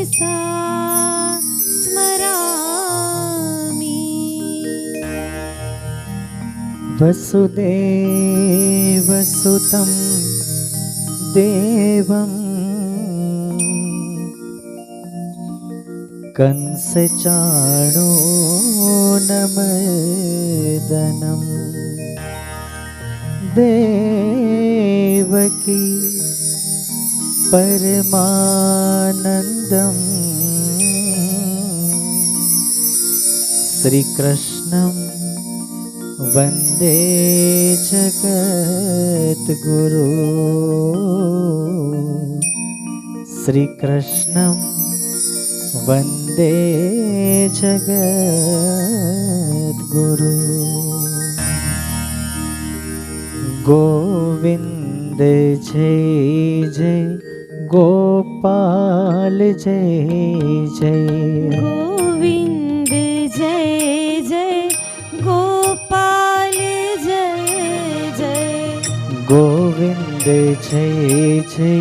मनसा स्मरामि। वसुदेवसुतं देवं कंसचाणूरमर्दनम् देवकी परमानन्दम् श्रीकृष्णं वन्दे जगद्गुरु। श्रीकृष्णं वन्दे जगद्गुरु। गोविन्द जय जय गोपाल जय जय। गोविन्द जय जय गोपाल जय जय। गोविन्द जय जय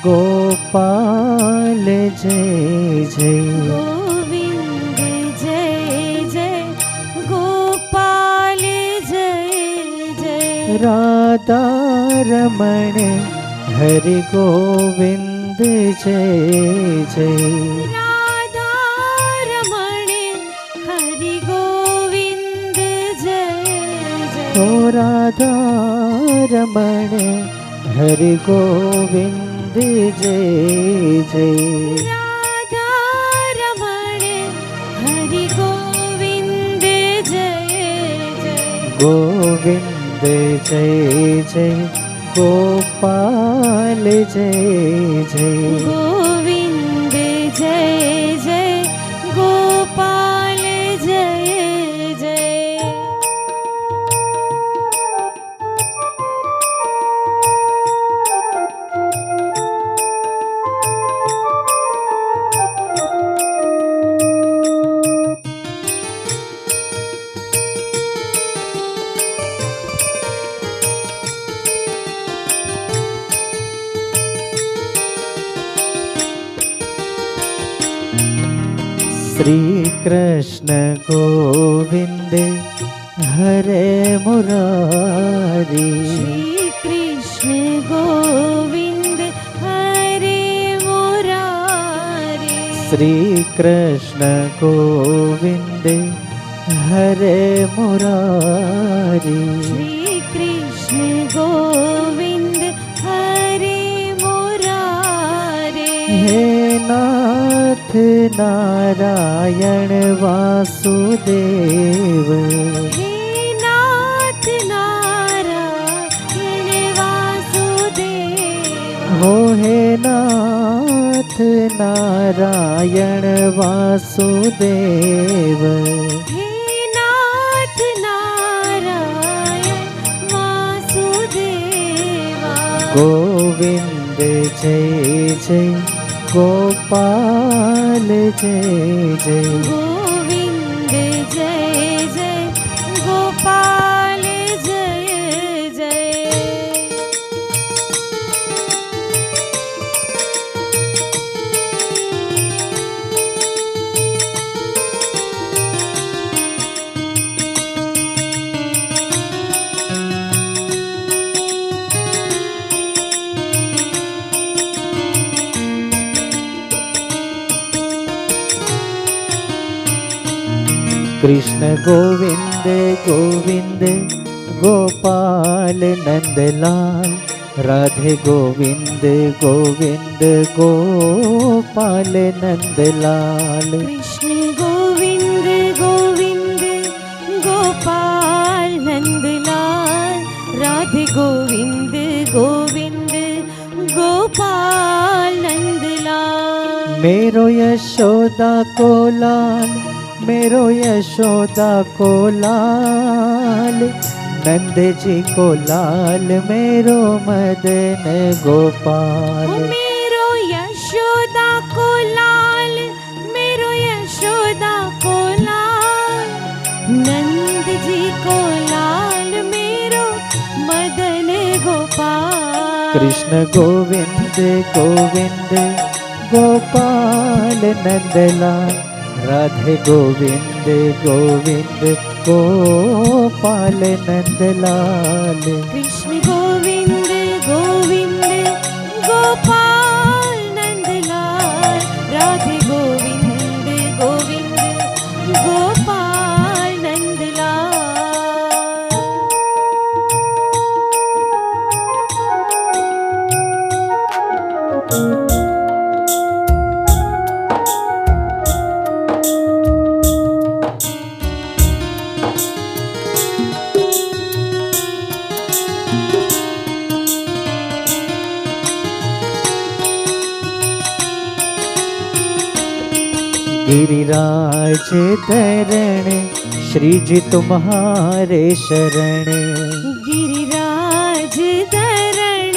गोपाल जय जय। गोविन्द जय जय गोपाल जय जय। राधा रमण हरि गोविन्द जय जय। राधा रमण हरि गोविन्द जय जय। ओ राधा रमण हरि गोविन्द जय जय। राधा रमण हरि गोविन्द जय जय। गोविन्द जय जय गोपाल जय जय। गोविन्द जय जय गोपाल जय जय। श्री कृष्ण गोविंद हरे मुरारी। श्री कृष्ण गोविन्द हरे मुरारी। श्री कृष्ण गोविंद हरे मुरारी। श्री कृष्ण गोविन्द हरे मुरारी। हे नाथ नारायण वासुदेव। हे नाथ नारायण वासुदेव। हो हे नाथ नारायण वासुदेव। हे नाथ नारायण वासुदेवा। गोविन्द जय जय गोपाल जय जय। गोविन्द जय जय गोपाल जय जय। कृष्ण गोविंद गोविंद गोपाल नंदलाल। राधे गोविंद गोविंद गोपाल नंदलाल। कृष्ण गोविन्द गोविन्द गोपाल नंदलाल। राधे गोविन्द गोविन्द गोपाल नंदलाल। मेरो यशोदा को लाल मेरो यशोदा को लाल। नंद जी को लाल मेरो मदन गोपाल। मेरो यशोदा को लाल मेरो यशोदा को लाल। नंद जी को लाल मेरो मदन गोपाल। कृष्ण गोविंद गोविंद गोपाल नंदलाल राधे गोविंद गोविंद गोपाल नंदलाल कृष्ण गोविंद गोविंद गोपाल नंदलाल राधे गोविंद गोविंद गोपाल नंदलाल। गिरिराज धरण श्री जी तुम्हारे शरण गिरिराज धरण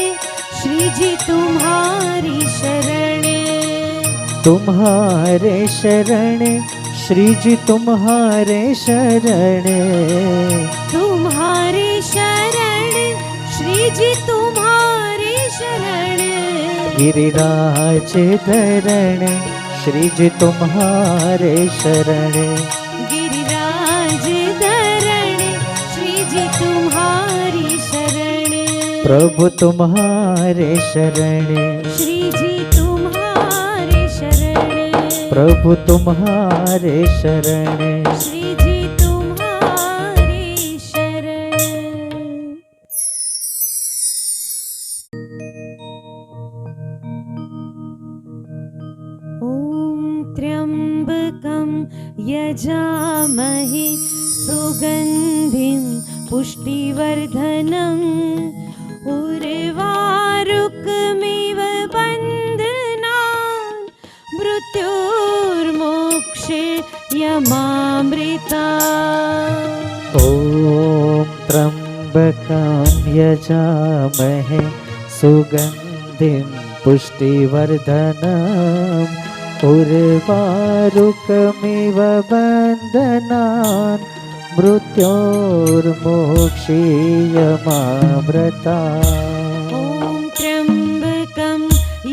श्री जी तुम्हारी शरण तुम्हारे शरण श्री जी तुम्हारे शरण तुम्हारे शरण श्री जी तुम्हारे शरण गिरिराज धरण श्री जी तुम्हारे शरण गिरिराज धरण श्री जी तुम्हारी शरण प्रभु तुम्हारे शरण श्री जी तुम्हारे शरण प्रभु तुम्हारे शरण श्री जी तुम्हारे शरण। ॐ त्र्यम्बकं यजामहे सुगन्धिं पुष्टिवर्धनम् उर्वारुकमिव बन्धनान् मृत्युर्मोक्षे यमामृता। ॐ त्र्यम्बकं यजामहे सुगन्धिं पुष्टिवर्धनम् उर्वारुकमिव बन्धनान् मृत्योर्मोक्षीयमामृता। ॐ त्र्यम्बकं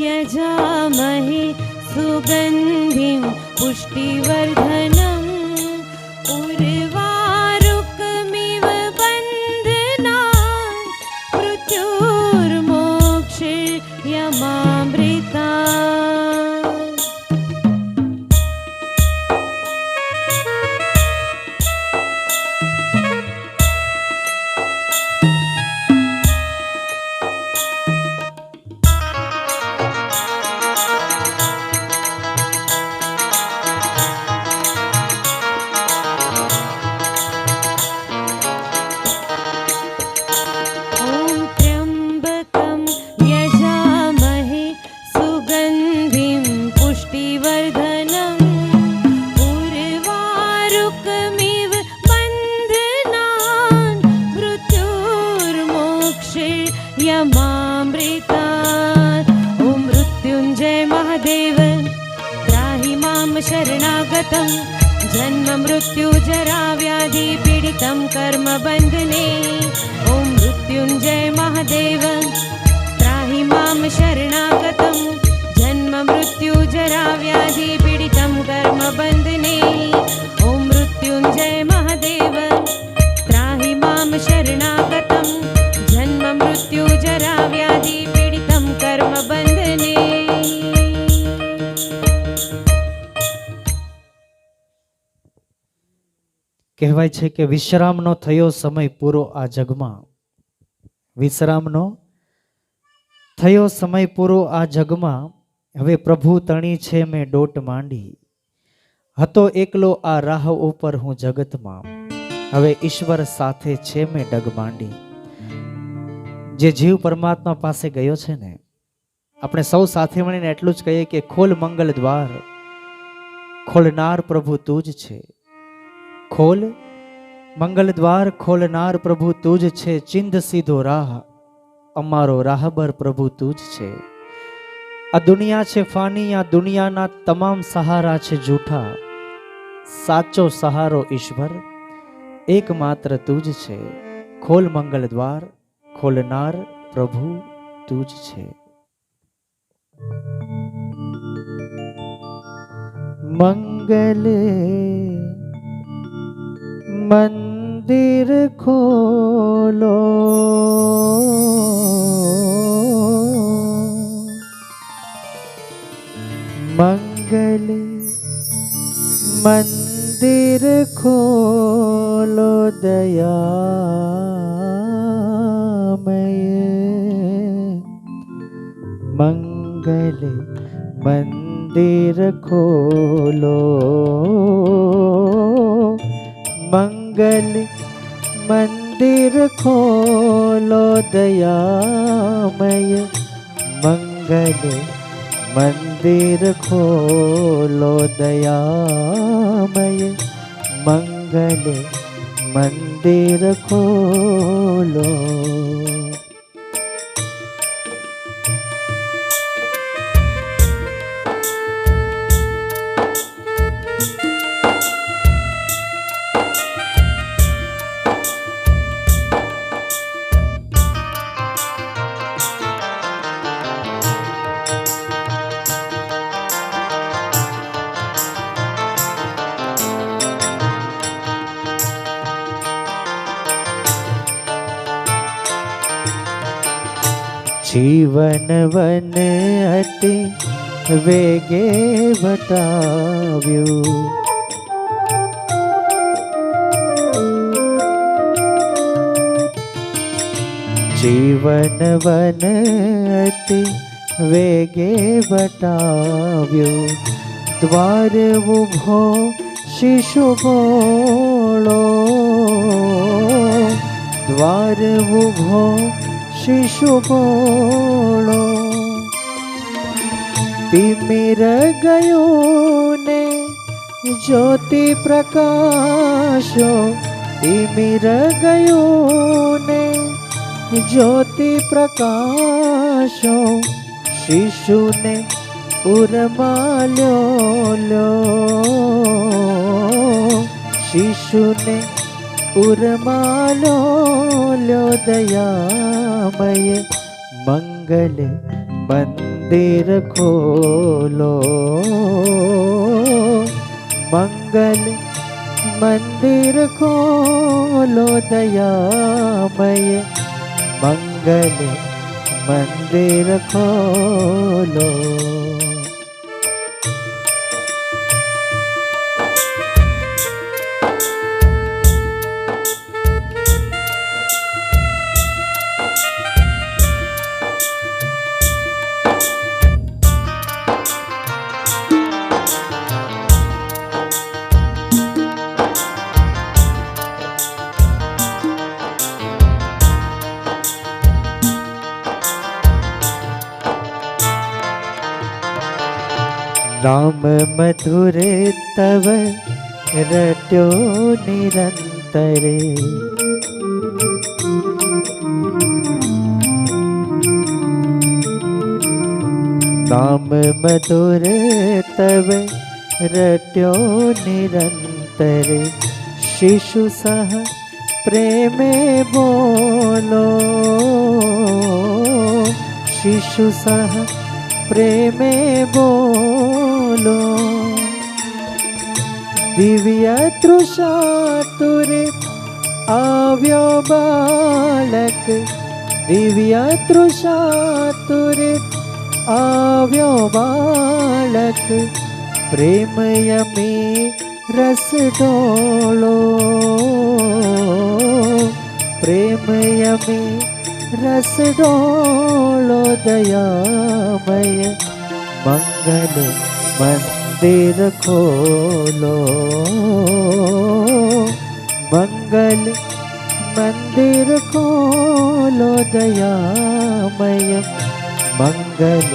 यजामहे सुगन्धिं पुष्टिवर्धनम् उर्वारुकमिव बन्धनान् मृत्युर्मोक्षे यमामृता। शरणागतं जन्म मृत्यु जरा व्याधि पीडितं कर्म बन्धने। ॐ मृत्युञ्जय महादेव त्राहि मां शरणागतं जन्म मृत्यु जरा व्याधि पीडितं कर्म बन्धने। ॐ मृत्युञ्जय महादेव त्राहि मां शरणागतं जन्म मृत्यु जरा व्याधि पीडितं कर्म बन्धने। કહેવાય છે કે વિશ્રામનો થયો સમય પૂરો આ જગમાં વિશ્રામનો થયો સમય પૂરો આ જગમાં હવે પ્રભુ તણી છે મેં ડોટ માંડી હતો એકલો આ રાહ ઉપર હું જગતમાં હવે ઈશ્વર સાથે છે મેં ડગ માંડી। જે જીવ પરમાત્મા પાસે ગયો છે ને આપણે સૌ સાથે મળીને એટલું જ કહીએ કે ખોલ મંગલ દ્વાર ખોલનાર પ્રભુ તું જ છે। खोल मंगल द्वार खोलनार प्रभु तुझ छे चिंद सीधो राह अमारो राहबर प्रभु तुझ छे। आ दुनिया छे फानी आ दुनिया ना तमाम सहारा छे झूठा साचो सहारो ईश्वर एकमात्र तुझ छे। खोल मंगल द्वार खोलनार प्रभु तुझ छे। મંગલ મંદિર ખોલો, મંગલ મંદિર ખોલો દયામય, મંગલ મંદિર ખોલો, મંગલ મંદિર ખોલો દયામય, મંગલ મંદિર ખોલો દયામય, મંગલ મંદિર ખોલો. જીવન વન અતિ વેગે વટાવ્યું, જીવન વન અતિ વેગે વટાવ્યું, દ્વાર ઉભો શિશુ ભોળો, દ્વાર ઉભો શિશુ ભોળો, તિમિર ગયું ને જ્યોતિ પ્રકાશો, તિમિર ગયું ને જ્યોતિ પ્રકાશો, શિશુને ઉરમાલ્યો લ્યો, શિશુને ઉરમાલ્યો દયામય, મંગલ મંદિર ખોલો, મંગલ મંદિર ખોલો દયામય, મંગલ મંદિર ખોલો. नाम मधुर तव रट्यो निरंतरे, नाम मधुर तव रट्यो निरंतरे, शिशु सह प्रेमे बोलो, शिशु सह प्रेमे बोलो, दिव्य तृषातुर આવ્યો બાળક, દિવ્ય તૃષાતુર આવ્યો બાળક, પ્રેમયમી રસ ઢોળો, પ્રેમયમી રસ ઢોળો દયામય, મંગલ મંદિર ખોલો, મંગલ મંદિર ખોલો દયામય, મંગલ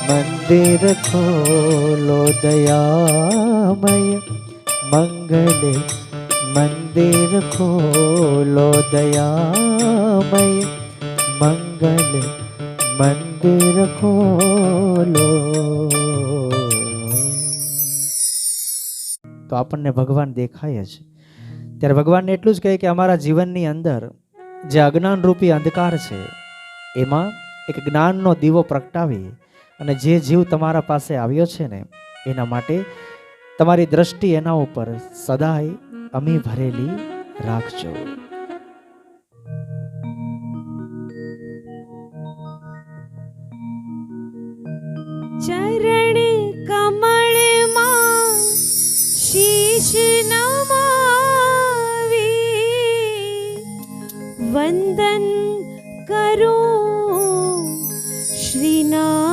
મંદિર ખોલો દયામય, મંગલ મંદિર ખોલો દયામય, મંગલ મંદિર ખોલો. તો આપણને ભગવાન દેખાય છે ત્યારે ભગવાનને એટલું જ કહે કે અમારા જીવનની અંદર જે અજ્ઞાન રૂપી અંધકાર છે એમાં એક જ્ઞાનનો દીવો પ્રગટાવી અને જે જીવ તમારા પાસે આવ્યો છે ને એના માટે તમારી દ્રષ્ટિ એના ઉપર સદાય અમી ભરેલી રાખજો. ચરણ કમળમાં શીશ નમાવી વંદન કરું શ્રીનાથજી.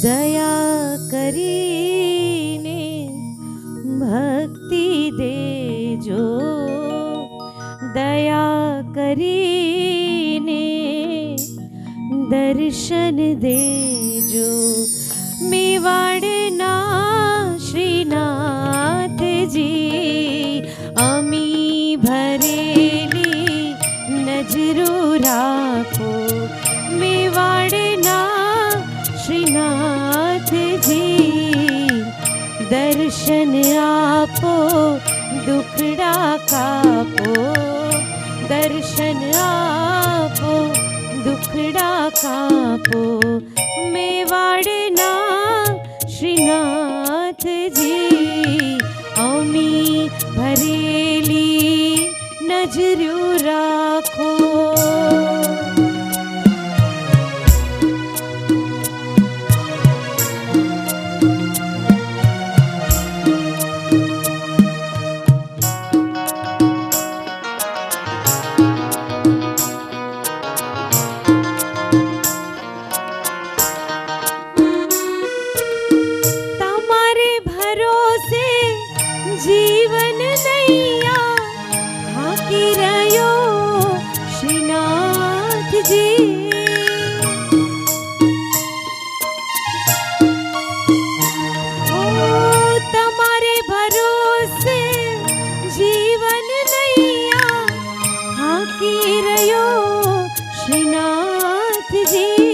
દયા કરીને ભક્તિ દેજો, દયા કરીને દર્શન દેજો. મેવાડના શ્રીનાથજી અમી ભરેલી નજરો રાખો. મેવાડના શ્રીનાથજી દર્શન આપો, દુખડા કાપો. દર્શન આપો, દુખડા કાપો. મેવાડના શ્રીનાથજી અમી ભરેલી નજરો રાખો. જીવન નૈયા હાકી રહ્યો શ્રીનાથજી. ઓ તમારે ભરોસે જીવન નૈયા હાકી રહ્યો શ્રીનાથજી.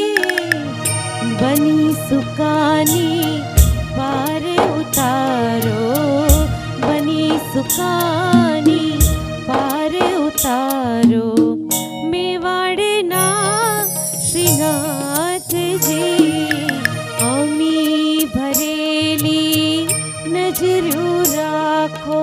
બની સુકાની પાર ઉતારો, સુકાની પાર ઉતારો. મેવાડના શ્રીનાથજી અમી ભરેલી નજરો રાખો.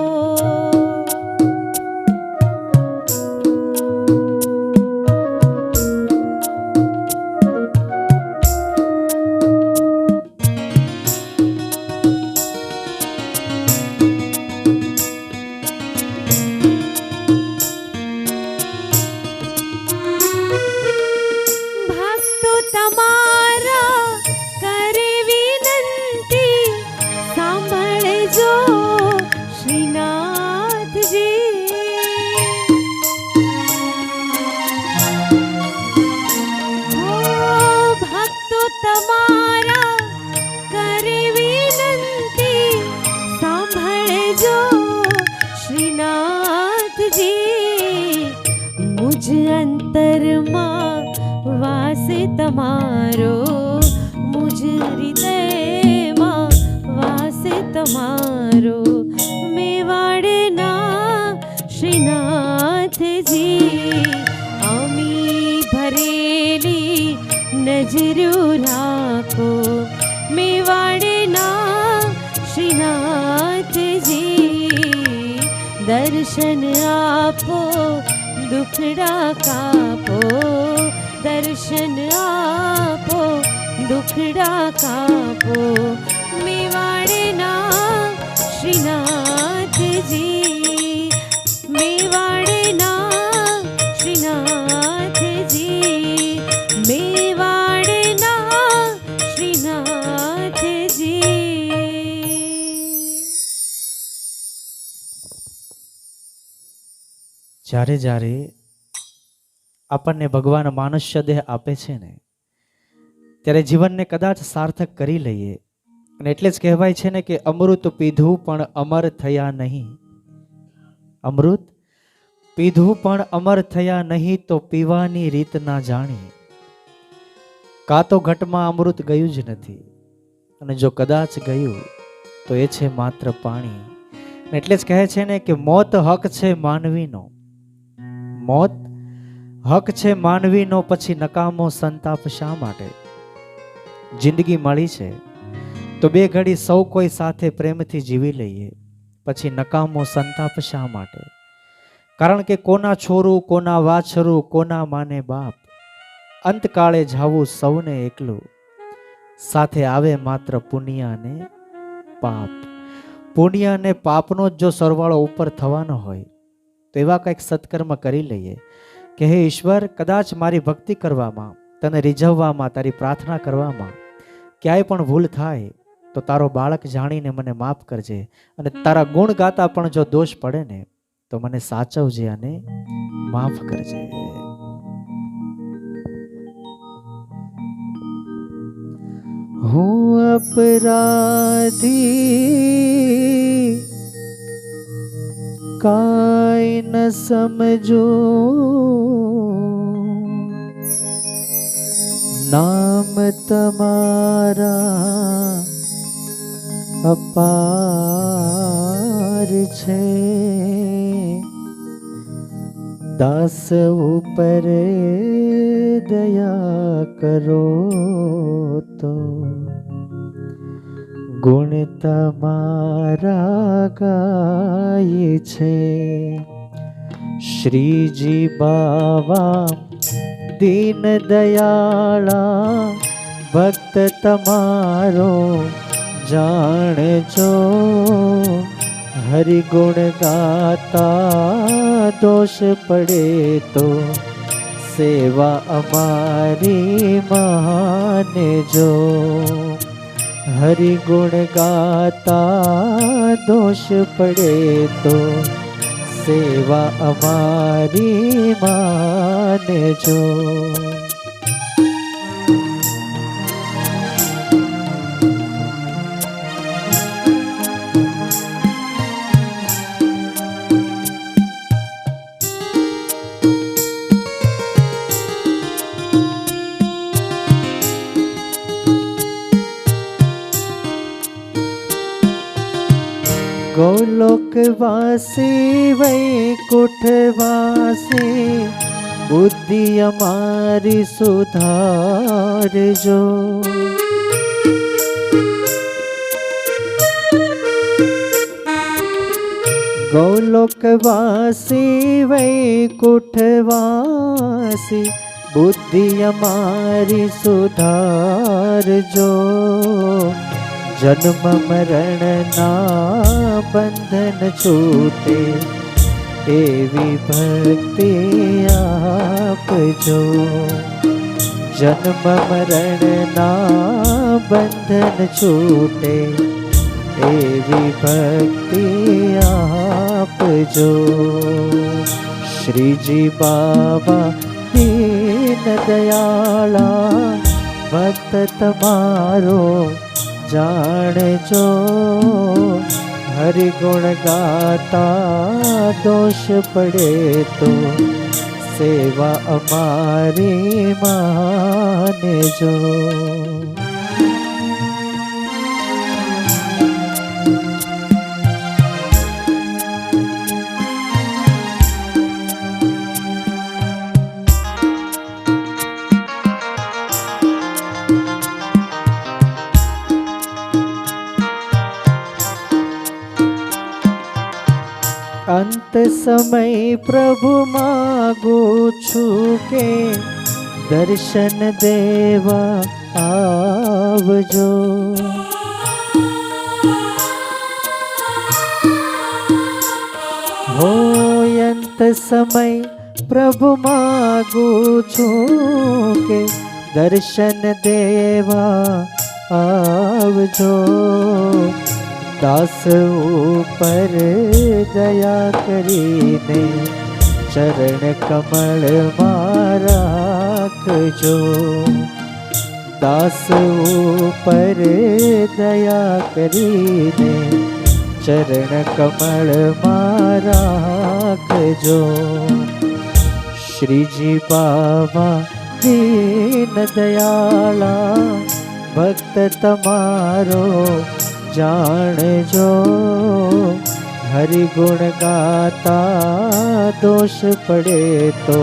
મુજ અંતરમાં વાસ તમારો, મુજ હૃદયમાં વાસ તમારો. મેવાડના શ્રીનાથજી અમી ભરેલી નજરો રાખો. મેવાડના શ્રીનાથજી દર્શન આપો, દુખડા કાપો. દર્શન આપો, દુખડા કાપો. મેવાડના શ્રીનાથજી, મેવાડના શ્રીનાથજી, મેવાડના શ્રીનાથજી. જ્યારે જ્યારે આપણને ભગવાન મનુષ્ય દેહ આપે છે ને, ત્યારે જીવનને કદાચ સાર્થક કરી લઈએ. અને એટલે જ કહેવાય છે ને કે અમૃત પીધું પણ અમર થયા નહીં. અમૃત પીધું પણ અમર થયા નહીં, તો પીવાની રીત ના જાણી. કાં તો ઘટમાં અમૃત ગયું જ નથી, અને જો કદાચ ગયું તો એ છે માત્ર પાણી. એટલે જ કહે છે ને કે મોત હક છે માનવીનો, મોત હક છે માનવીનો, પછી નકામો સંતાપ શા માટે? જિંદગી મળી છે તો બે ઘડી સૌ કોઈ સાથે પ્રેમથી જીવી લઈએ, પછી નકામો સંતાપ શા માટે? કારણ કે કોના છોરું, કોના વાછરું, કોના માને બાપ, અંતકાળે જાવું સૌને એકલું, સાથે આવે માત્ર પુણ્ય અને પાપ. પુણ્ય અને પાપનો જ જો સરવાળો ઉપર થવાનો હોય તો એવા કંઈક સત્કર્મ કરી લઈએ કે હે ઈશ્વર, કદાચ મારી ભક્તિ કરવામાં, તને રીઝવવામાં, તારી પ્રાર્થના કરવામાં ક્યાંય પણ ભૂલ થાય તો તારો બાળક જાણીને મને માફ કરજે, અને તારા ગુણ ગાતા પણ જો દોષ પડે ને તો મને સાચવજે અને માફ કરજે. હું અપરાધી કાંઈ ન સમજું, નામ તમારા અપાર છે, દાસ ઉપર દયા કરો તો ગુણ તમારા ગાય છે. શ્રીજી બાવા દીન દયાળા, ભક્ત તમારો જાણજો, હરિગુણ ગાતા દોષ પડે તો સેવા અમારી માનેજો. હરિગુણ ગાતા દોષ પડે તો સેવા અમારી માનેજો. ગોલોકવાસી વૈકુંઠવાસી, બુદ્ધિ અમારી સુધારજો. ગોલોકવાસી વૈકુંઠવાસી, બુદ્ધિ અમારી સુધારજો. જન્મ મરણના બંધન છૂટે એવી ભક્તિ આપજો. જન્મ મરણના બંધન છૂટે એવી ભક્તિ આપજો. શ્રીજી બાબા દીન દયાળા, ભક્ત તમારો જાણજો, હરિગુણ ગાતા દોષ પડે તો સેવા અમારી માનેજો. અંત સમય પ્રભુ માગું છું કે દર્શન દેવા આવજો. હોય અંત સમય પ્રભુ માગું છું કે દર્શન દેવા આવજો. દાસ ઉપર દયા કરીને ચરણ કમળ માં રાખજો. દાસ ઉપર દયા કરીને ચરણ કમળ માં રાખજો. શ્રીજી બાબા દીન દયાળા, ભક્ત તમારો જાણજો. હરિગુણ ગાતા દોષ પડે તો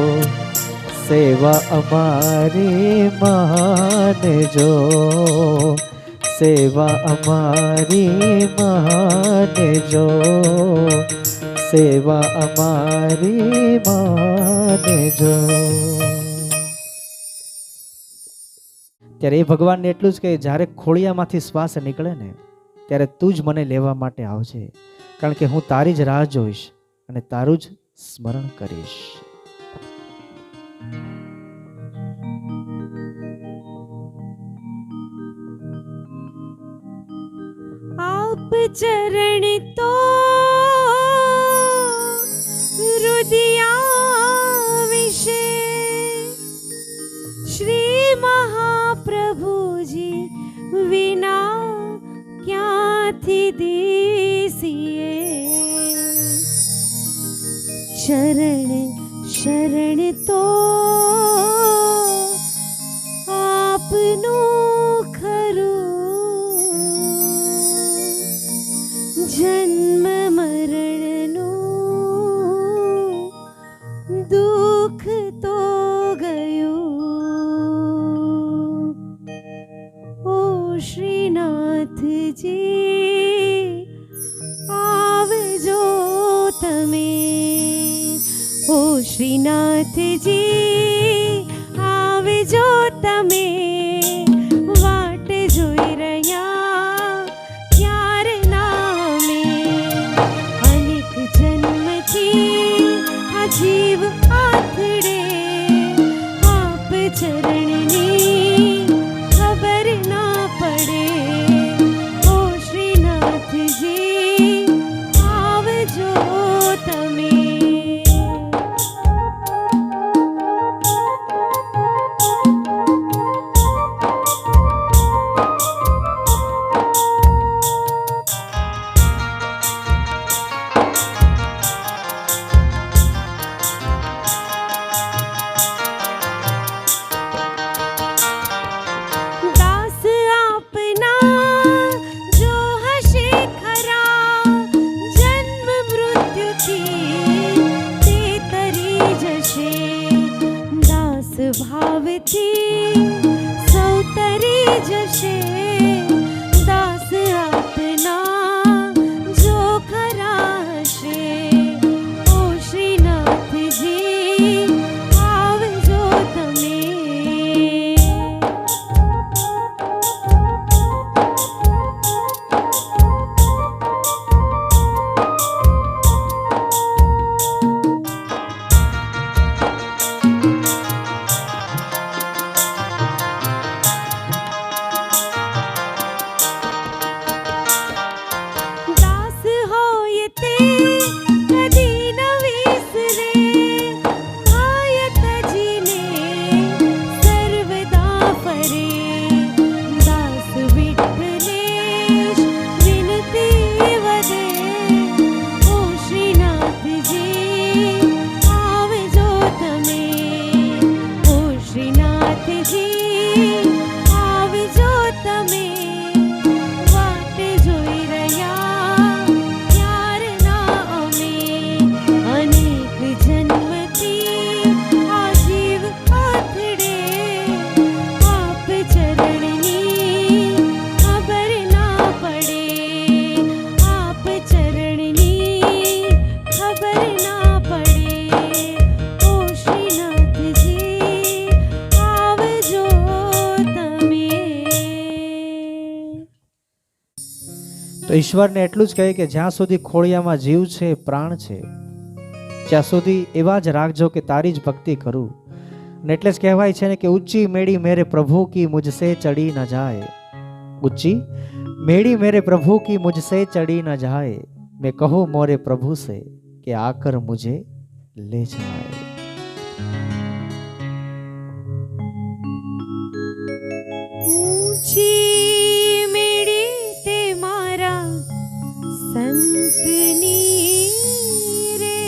સેવા અમારી માનજો. સેવા અમારી માનજો, સેવા અમારી માનજો. ત્યારે એ ભગવાનને એટલું જ કે જ્યારે ખોળિયામાંથી શ્વાસ નીકળે ને ત્યારે તું જ મને લેવા માટે આવજે, કારણ કે હું તારી જ રાહ જોઈશ અને તારું જ સ્મરણ કરીશ. आप चरण तो हृदया विषे श्री महाप्रभुजी विना क्याथी देसीए. शरण शरण तो आपનું ખરું, જન્મ મરણનું દુઃખ તો ગયું. ઓ શ્રીનાથજી આવજો તમે, ઓ શ્રીનાથજી આવજો તમે. વાટ જોઈ રહ્યા ક્યારે નામે, અનેક જન્મથી આ જીવ આથડે. આપ ચરણની ખબર ના પડે, ઓ શ્રીનાથજી આવજો તમે. દાસ આપના જો હશે ખરા, જન્મ મૃત્યુથી તે તરી જશે. દાસ ભાવથી સૌ તરી જશે. દાસ આપના જો ખરા હશે, ઓ શ્રીનાથજી આવજો તમે. દાસ હોય તે કદી ન વિસરે, આયતજીને સર્વદા ફરે. દાસ વિઠ્ઠલેશ વિનતી વધે, ઓ શ્રીનાથજી આવજો તમે, ઓ શ્રીનાથજી આવજો તમે. વાટ જોઈ રહ્યા ક્યારે ના અમે, અનેક જન્મથી આ જીવ આથડે. આપ ચરણની ખબર ના પડે, આપ ચરણની ખબર ના પડે, ઓ શ્રીનાથજી આવજો તમે. તો ઈશ્વરને એટલું જ કહે કે જ્યાં સુધી ખોળિયામાં જીવ છે, પ્રાણ છે, ત્યાં સુધી એવા જ રાખજો કે તારી જ ભક્તિ કરું. અને એટલે જ કહેવાય છે ને કે ઊંચી મેળી મેરે પ્રભુ કી મુझसे ચડી ન જાય, ઊંચી મેળી મેરે પ્રભુ કી મુझसे ચડી ન જાય. मैं कहूँ मोरे प्रभु से कि आकर मुझे ले जाए. ઊંચી મેળી તે મારા સંતની રે,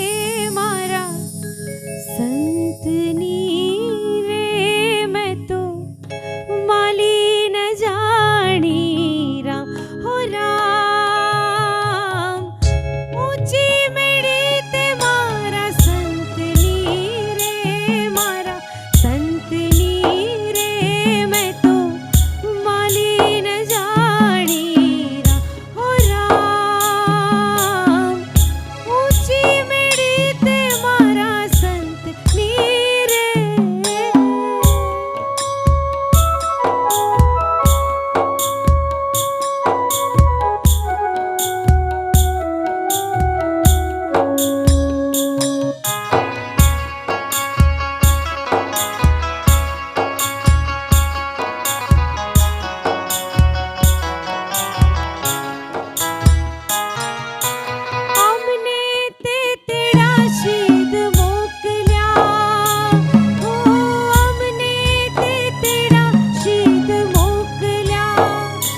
મારા સંતની રે. મેં તો માલી ન જાણી રામ, હો રામ. ઊંચી મેળી તે મારા સંતની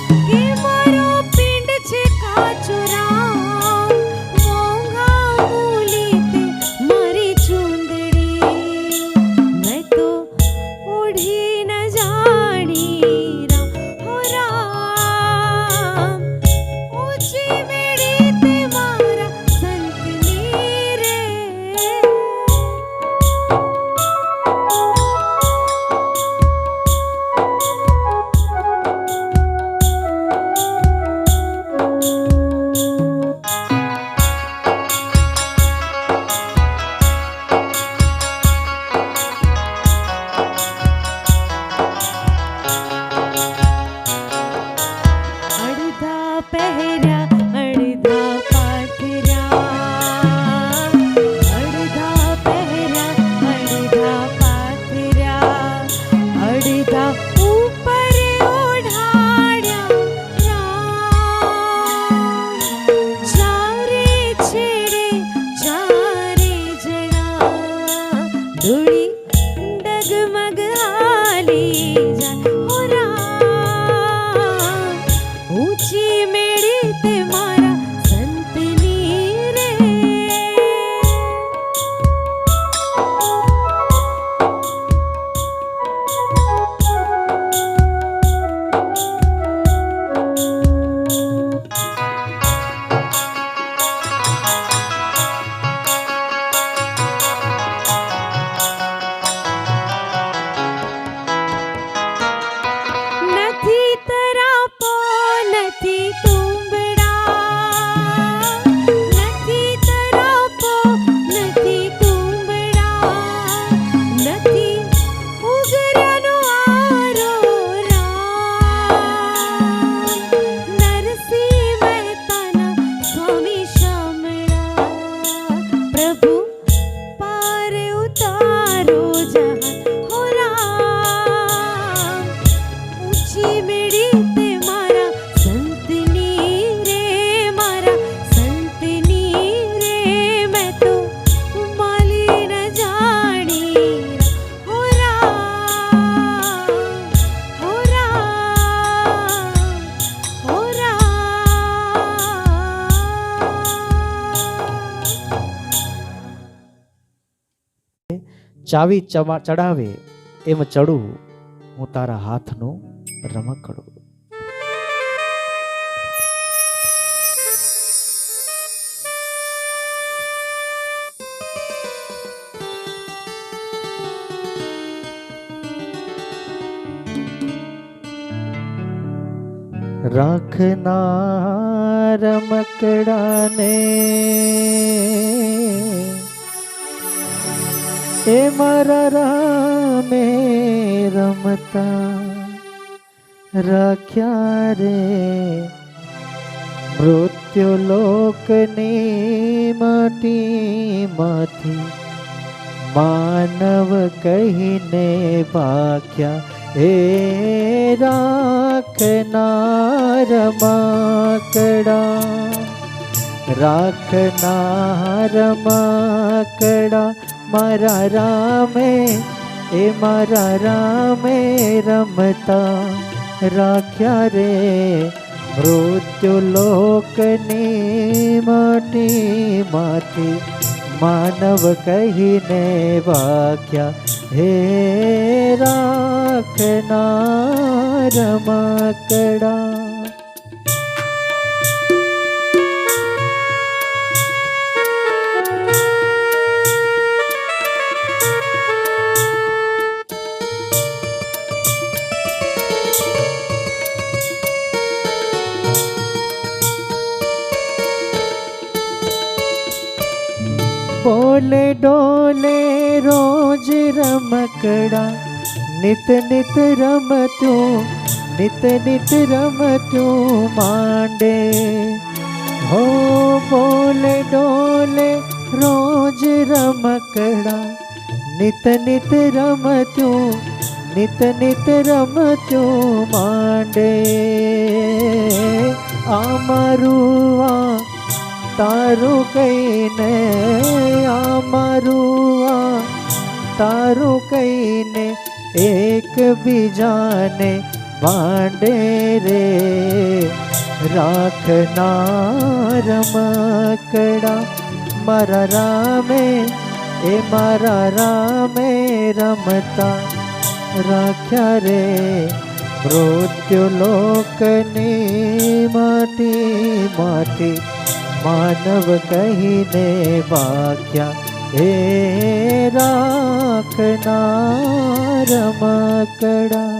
કે મારો પિંડ છે કાચો રામ, મોંઘા મૂલી તે મારી ચૂંદડી, મેં તો ઓઢી ન જાણી રામ, હો રામ, ઊંચી મેળી તે મારા સંતની રે. અડધા પહેર્યા અડધા પાથર્યા, અડધા પહેર્યા અડધા પાથર્યા, અડધા ઉપર ઓઢાડ્યા રામ, ચારે છેડે ચારે જણા, ધૂળી ડગમગ હાલી જાય, હો રામ, ઊંચી મેળી તે મારા સંતની રે. નથી તરાપો નથી તુંબડા, નથી તરાપો નથી તુંબડા, નથી ઉગરાનો આરો રામ, નરસિંહ મહેતાના સ્વામી શામળા, પ્રભુ પાર ઉતારો જહાન, હો રામ, ઊંચી મેળી તે મારા સંતની રે, મારા સંતની રે, મેં તો માલી ન જાણી હો રામ, હો રામ, હો રામ. ચાવી ચડાવે એમ ચડું, હું તારા હાથનું રમકડું. રાખનાર રમકડાને એ મારા રામે રમતા રાખ્યા રે, મૃત્યુ લોકની માટીમાંથી માનવ કહીને ભાખ્યા, હે રાખનાર રમકડા, રાખનાર રમકડા મારા રામે એ મારા રામે રમતા રાખ્યા રે, મૃત્યુ લોકની માટીમાંથી માનવ કહીને ભાખ્યા, હે રાખનાર રમકડા. બોલે ડોલે રોજ રમકડા, નિત નિત રમતું નિત નિત રમતું માંડે, હો બોલે ડોલે રોજ રમકડા, નિત નિત રમતું નિત નિત રમતું માંડે, અમારું આ તારું કહીને, અમારું આ તારું કહીને એકબીજાને માંડે રે રાખનાર રમકડા મારા રામે એ મારા રામે રમતા રાખ્યા રે મૃત્યુ લોકની માટી માટી માનવ કહીને વાક્યા હે રાખનાર રમકડા.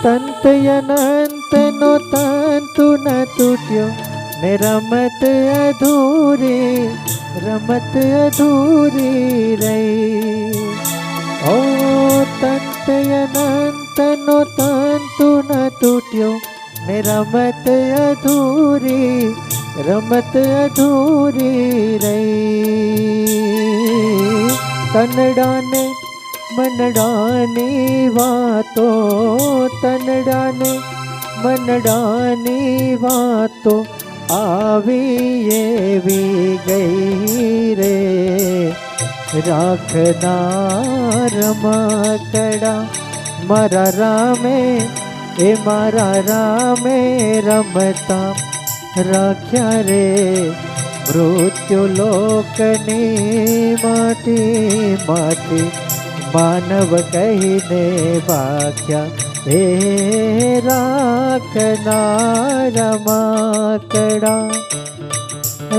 તંત અનંત નો તંતુ ન તૂટ્યો ને રમત અધૂરી રહી. ઓ તંત અનંત નો તંતુ ન તૂટ્યો ને રમત અધૂરી રહી. તનડાને મનડાની વાતો તનડાને મનડાની વાતો આવી એવી ગઈ રે રાખનાર રમકડા મારા રામે એ મારા રામે રમતા રાખ્યા રે મૃત્યુ લોકની માટી માટી માનવ કહીને વાખ્યા હે રાખનાર રમકડા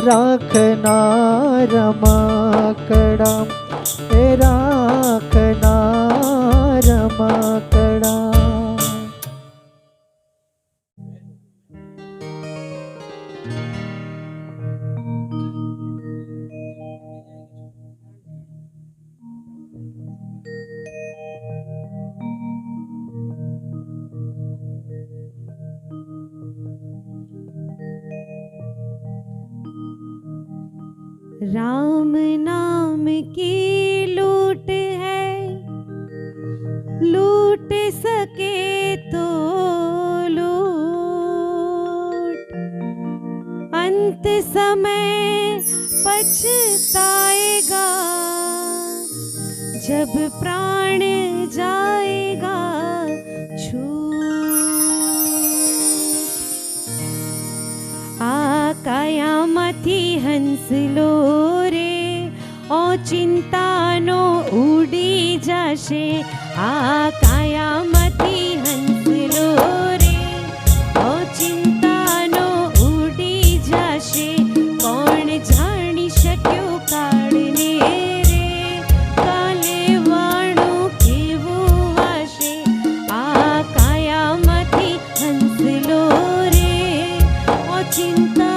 રાખનાર રમકડા હે રાખનાર રમકડા. राम नाम की लूट है, लूट सके तो लूट, अंत समय पछताएगा जब प्राण जाएगा छूट. आ કાયામાંથી હંસલો રે ઓચિંતાનો ઉડી જશે. આ કાયામાંથી હંસલો રે ઓચિંતાનો ઉડી જશે. કોણ જાણી શક્યો કાળને રે કાલે વાણું કેવું વાશે. આ કાયામાંથી હંસલો રે ઓચિંતા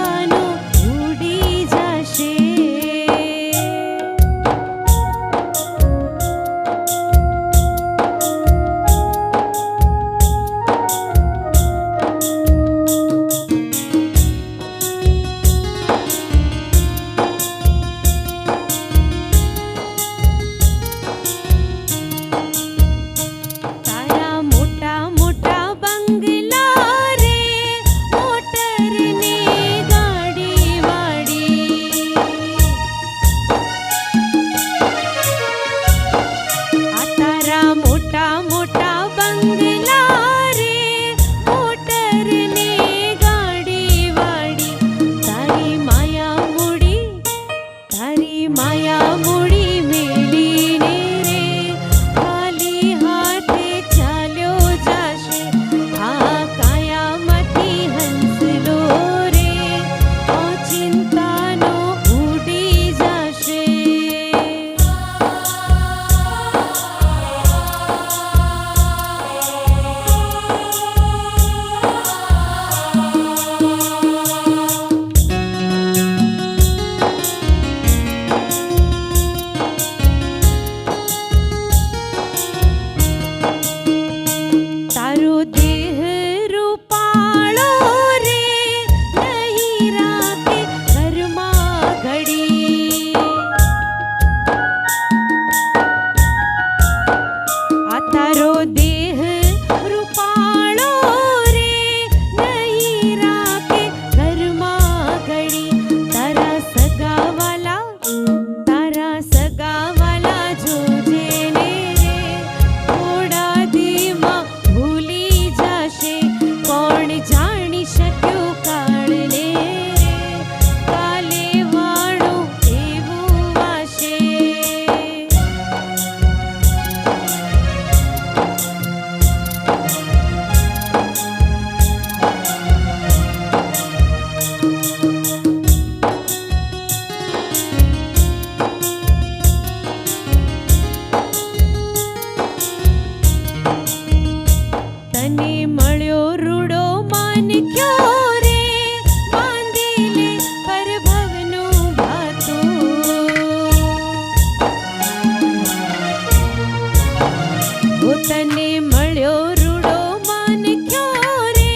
ઓ તને મળ્યો રૂડો માન ક્યો રે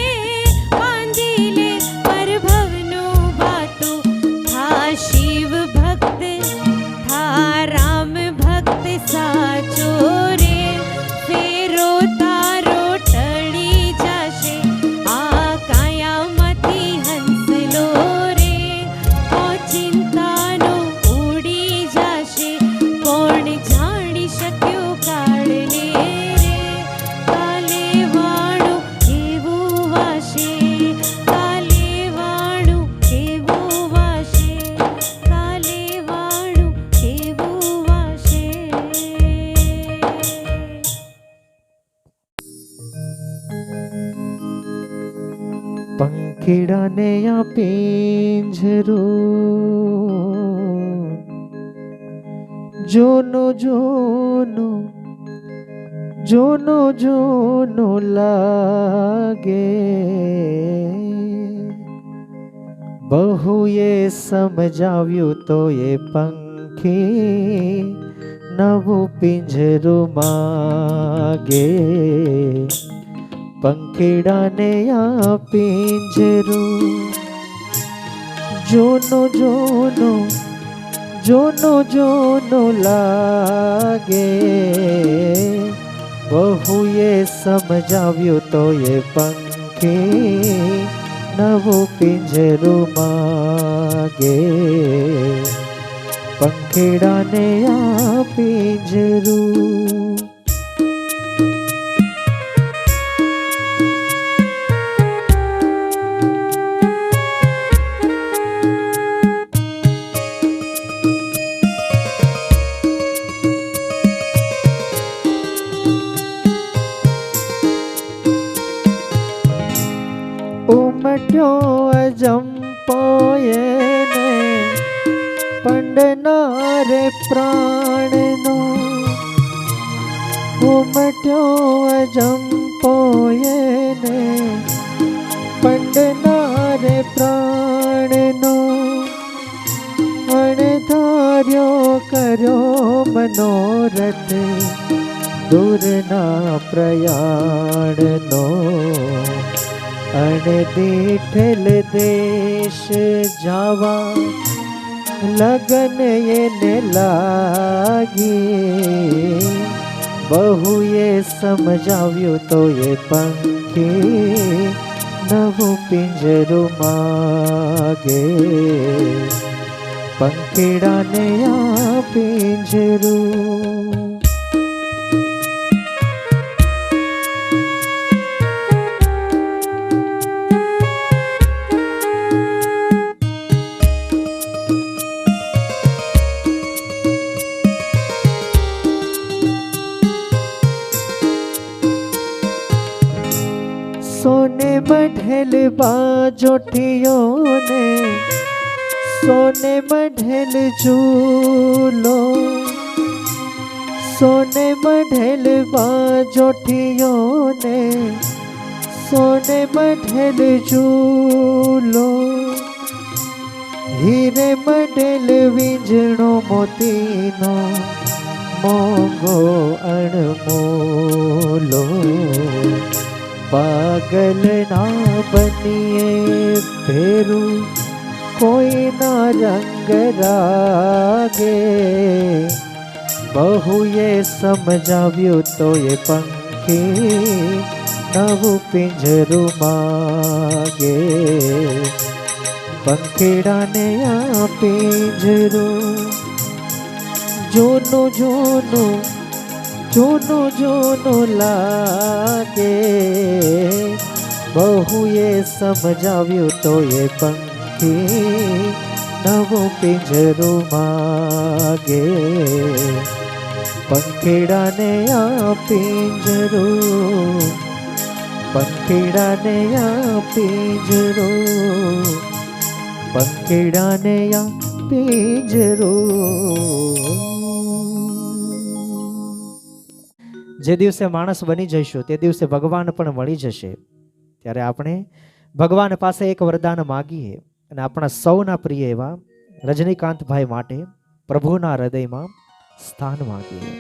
બાંધી લે પરભવનો બાટો થા શિવ ભક્ત થા રામ ભક્ત સાચો રે ફેરો તારો ટળી જશે આ કાયામાંથી હંસલો રે ઓ ચિંતાનો ઉડી જશે કોણ જાણી શક્યો કાળને રે કાલે વાળું કેવું વાશે કાલે વાળું કેવું વાશે કાલે વાળું કેવું વાશે પંખીડાને આ પિંજરો જોનો જોનો જોનો જોનો લાગે બહુએ સમજાવ્યું તો એ પંખી નવું પિંજરું માગે પંખીડાને આ પિંજરું જોનો જોનો જોનો જોનો લાગે બહુએ સમજાવ્યું તો એ પંખી નવું પિંજરું માગે પંખીડાને આ પિંજરું ઉમટ્યો અજંપો એને પંડનારે પ્રાણનો ઉમટ્યો અજંપો એને પંડનારે પ્રાણનો અણધાર્યો કર્યો મનોરથ દૂરના પ્રયાણનો અણદીઠેલ દેશ જાવા લગન એને લાગી બહુએ સમજાવ્યું તો એ પંખી નવું પિંજરું માગે પંખીડાને આ પિંજરું सोने मढ़ेल बाजोटियों ने सोने मढ़ेल झूलो सोने मढ़ेल बाजोटियों ने सोने मढ़ेल झूलो हीरे मढ़ेल वींजणो मोतीनो मोंगो अणमोलो पागल ना बनिए फेरू कोई ना रंग रागे बहुए समझाव्યું તો એ પંખી નવું પિંજરું માગે પંખીડાને આ પિંજરું જોનો જોનો જોનો જોનો લાગે બહુએ સમજાવ્યું તો એ પંખી નવું પિંજરું માગે પંખીડાને આ પિંજરું પંખીડાને આ પિંજરું પંખીડાને આ પિંજરું જે દિવસે માણસ બની જઈશું તે દિવસે ભગવાન પણ મળી જશે ત્યારે આપણે ભગવાન પાસે એક વરદાન માગીએ અને આપણા સૌના પ્રિય એવા રજનીકાંતભાઈ માટે પ્રભુના હૃદયમાં સ્થાન માગીએ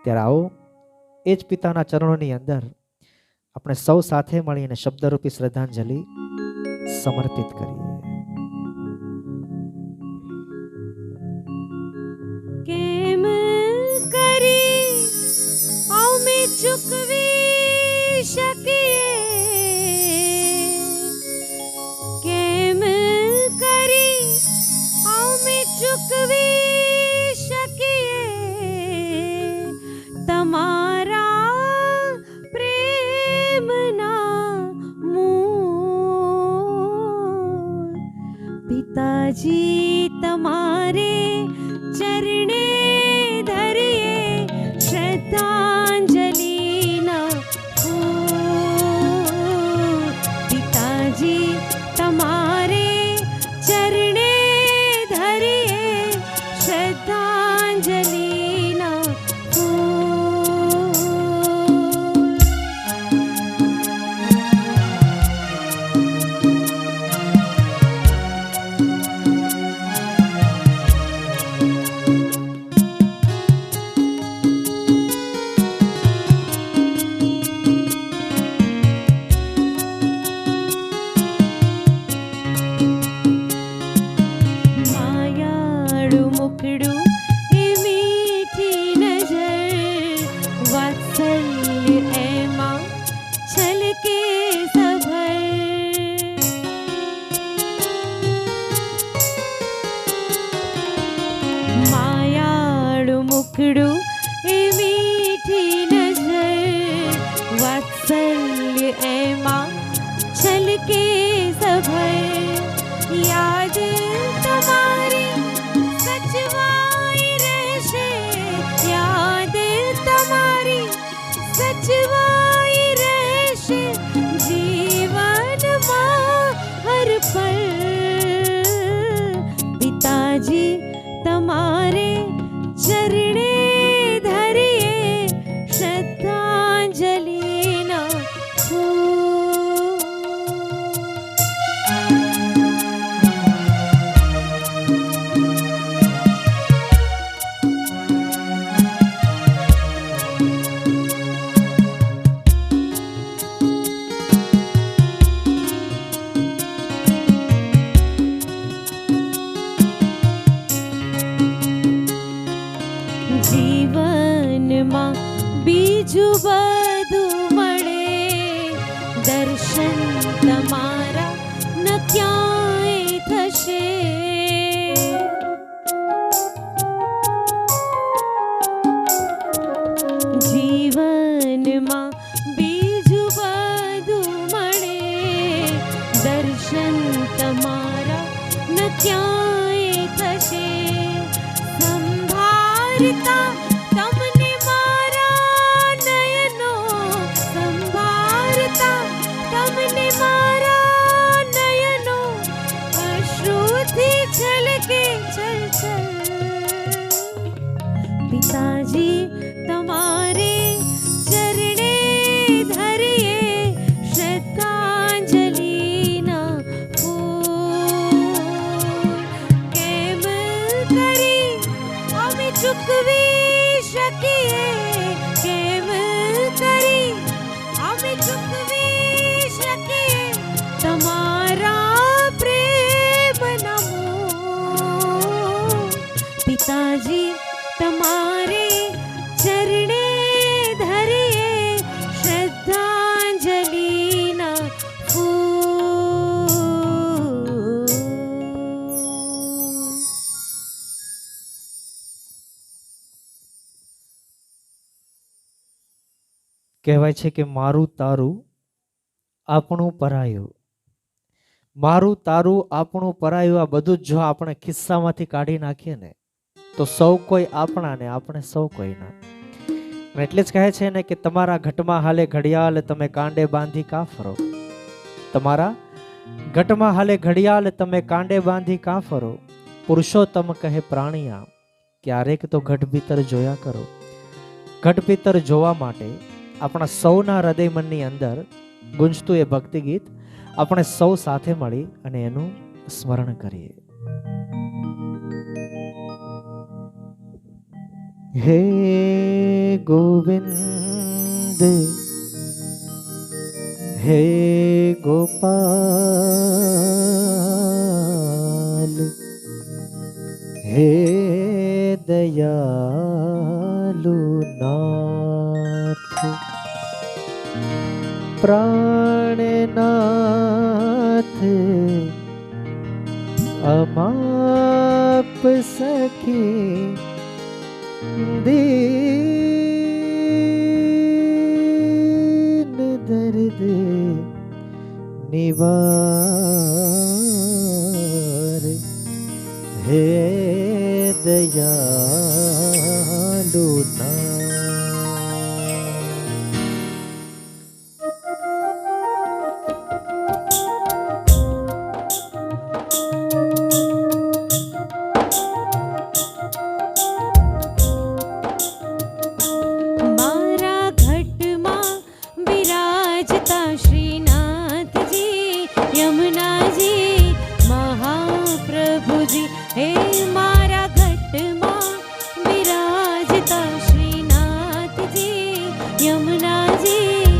ત્યારે આવો એ જ પિતાના ચરણોની અંદર આપણે સૌ સાથે મળીને શબ્દરૂપી શ્રદ્ધાંજલિ સમર્પિત કરીએ. કેમ કરી અમે ચૂકવી શકીએ, કેમ કરી અમે ચૂકવી શકીએ તમારા પ્રેમના મૂળ. પિતાજી તમારે ચરણે ધરીએ શ્રદ્ધાંજલિના ફૂલ. પિતાજી તમારે ચરણે ધરીએ શ્રદ્ધાંજલિના ફૂલ. માયાળું મુખડું એ મીઠી નજર, વાત્સલ્ય એમાં છલકે સભર. માયાળું મુખડું એ મીઠી નજર, વાત્સલ્ય એમાં છલકે સભર. યાદ તમારી સચવાઈ રહેશે, યાદ તમારી સચવાઈ રહેશે જીવનમાં હર પલ. પિતાજી તમારે ચરણે ધરીએ શ્રદ્ધાંજલિના ફૂલ. જીવનમાં બીજું બધું મળે, દર્શન તમારા ન ક્યાંય થશે. જીવનમાં બીજું બધું મળે, દર્શન તમારા ન ક્યાંય થશે. સંભાળતા તમને મારા નયનો, સંભાળતા તમને મારા નયનો અશ્રુથી છલકે છલછલ. પિતાજી તમારે ચરણે ધરીએ શ્રદ્ધાંજલિના ફૂલ. કેમ કરી અમે ચૂકવી શકીએ, કેમ કરી અમે ચૂકવી શકીએ તમારા પ્રેમના મૂળ. પિતાજી તમારે ચરણે ધરીએ શ્રદ્ધાંજલિના ફૂલ. કહેવાય છે કે મારું તારું આપણું પરાયું, મારું તારું આપણું પરાયું, આ બધું જ જો આપણે ખિસ્સામાંથી કાઢી નાખીએ ને તો સૌ કોઈ આપણા ને આપણે સૌ કોઈના. અને એટલે જ કહે છે ને કે તમારા ઘટમાં હાલે ઘડિયાળ તમે કાંડે બાંધી કા ફરો, તમારા ઘટમાં હાલે ઘડિયાળ તમે કાંડે બાંધી કા ફરો. પુરુષોત્તમ કહે પ્રાણિયા ક્યારેક તો ઘટ ભીતર જોયા કરો. ઘટ ભીતર જોવા માટે આપણા સૌના હૃદય મનની અંદર ગુંજતું એ ભક્તિ ગીત આપણે સૌ સાથે મળી અને એનું સ્મરણ કરીએ. હે गोविंद हे गोपाल हे दयालु नाथ प्राणनाथ अमाप सखी दीन दर्द निवार हे दयालु नाथ। मारा घटમાં બિરાજતા શ્રીનાથજી યમુનાજી મહાપ્રભુજી હે મારા ઘટમાં બિરાજતા શ્રીનાથજી યમુનાજી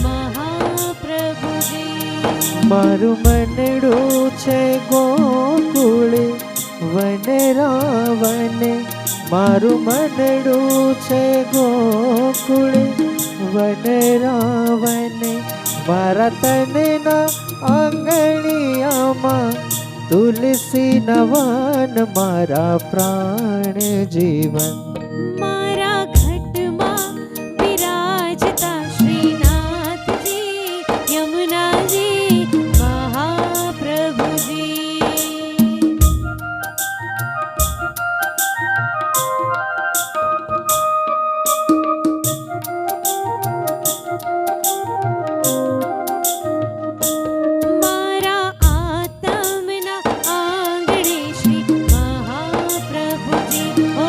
મહાપ્રભુજી મારું મનડું છે ગોકુળ વનરાવને મારું મનડું છે ગોકુળ વનરાવને મારા તનના આંગણિયામાં તુલસી નવન મારા પ્રાણ જીવન મારા ઘટમાં બિરાજતા શ્રીનાથજી યમુનાજી મહાપ્રભુજી મારા આતમના આંગણે શ્રી મહાપ્રભુજી ઓ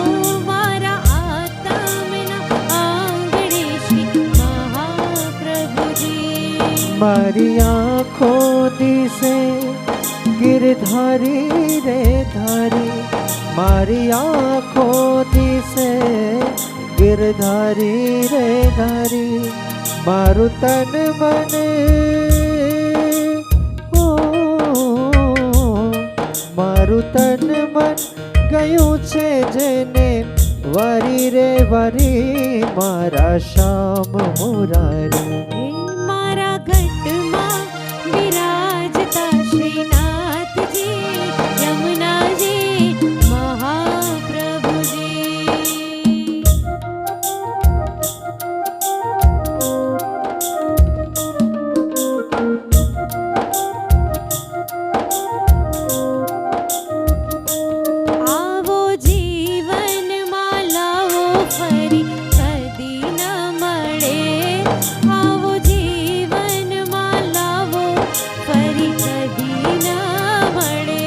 મારા આતમના આંગણે શ્રી મહાપ્રભુજી મારી આંખો દિશે गिरधारी रे धारी मारी आँखों दिसे गिरधारी रे धारी मारु तन मन ओ मारु तन मन गયું છે જેને વારી રે વારી મારા શ્યામ મુરારી હે મારા ઘટમાં બિરાજતા શ્રીનાથજી યમુનાજી મહાપ્રભુજી આવો જીવનમાં લાવો ફરી કદી ન મળે આવો જીવનમાં લાવો ફરી કદી ન મળે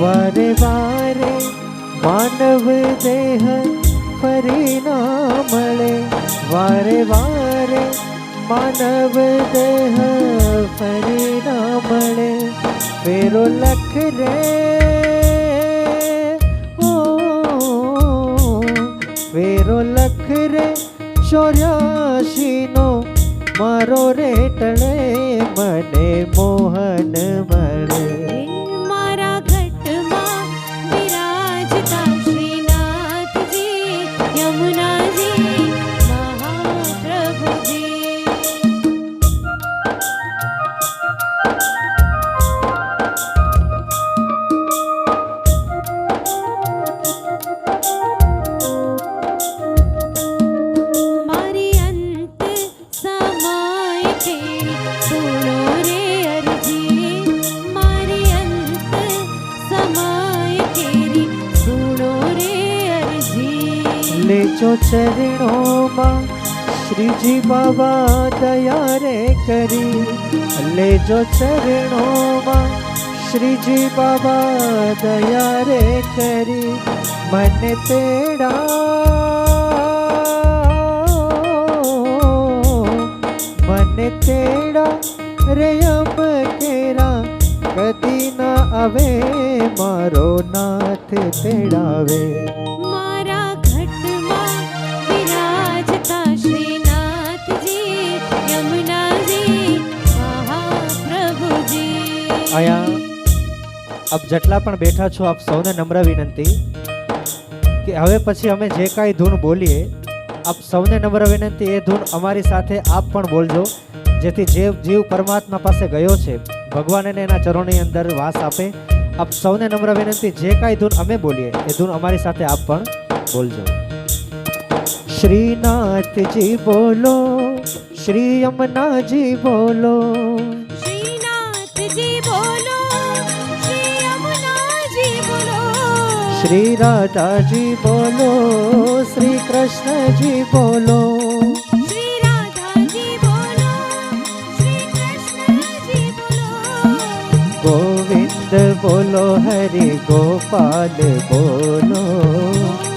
વારે વારે માનવ દેહ ફરી ના મળે વારે વારે માનવ દેહ ફરી ના મળે ફેરો લખ રે ઓ ફેરો લખ રે 84 નો મારો રે ટળે મને મોહન મળે હે મારા ઘટમાં બિરાજતા શ્રીનાથજી યમુનાજી મહાપ્રભુજી મારી અંત સમાય તેરી સુનો રે અરજી મારી અંત સમાય તેરી સુનો રે અરજી લેજો ચરણોમાં શ્રીજી બાબા દયા રે કરી લેજો ચરણોમાં શ્રીજી બાબા દયા રે કરી મને તેડા મને તેડા રે અમ કેરા કદી ના આવે મારો નાથ તેડાવે મારા ઘટમાં બિરાજતા અહીંયા આપ જેટલા પણ બેઠા છો આપ સૌને નમ્ર વિનંતી કે હવે પછી અમે જે કાંઈ ધૂન બોલીએ આપ સૌને નમ્ર વિનંતી એ ધૂન અમારી સાથે આપ પણ બોલજો, જેથી જે જીવ પરમાત્મા પાસે ગયો છે ભગવાન એને એના ચરણોની અંદર વાસ આપે. આપ સૌને નમ્ર વિનંતી જે કાંઈ ધૂન અમે બોલીએ એ ધૂન અમારી સાથે આપ પણ બોલજો. શ્રીનાથજી બોલો, શ્રી યમુનાજી બોલો, શ્રીનાથજી બોલો, શ્રી યમુનાજી બોલો, શ્રી રાધાજી બોલો, શ્રી કૃષ્ણજી બોલો, શ્રી રાધાજી બોલો, શ્રી કૃષ્ણજી બોલો, ગોવિંદ બોલો, હરિ ગોપાલ બોલો,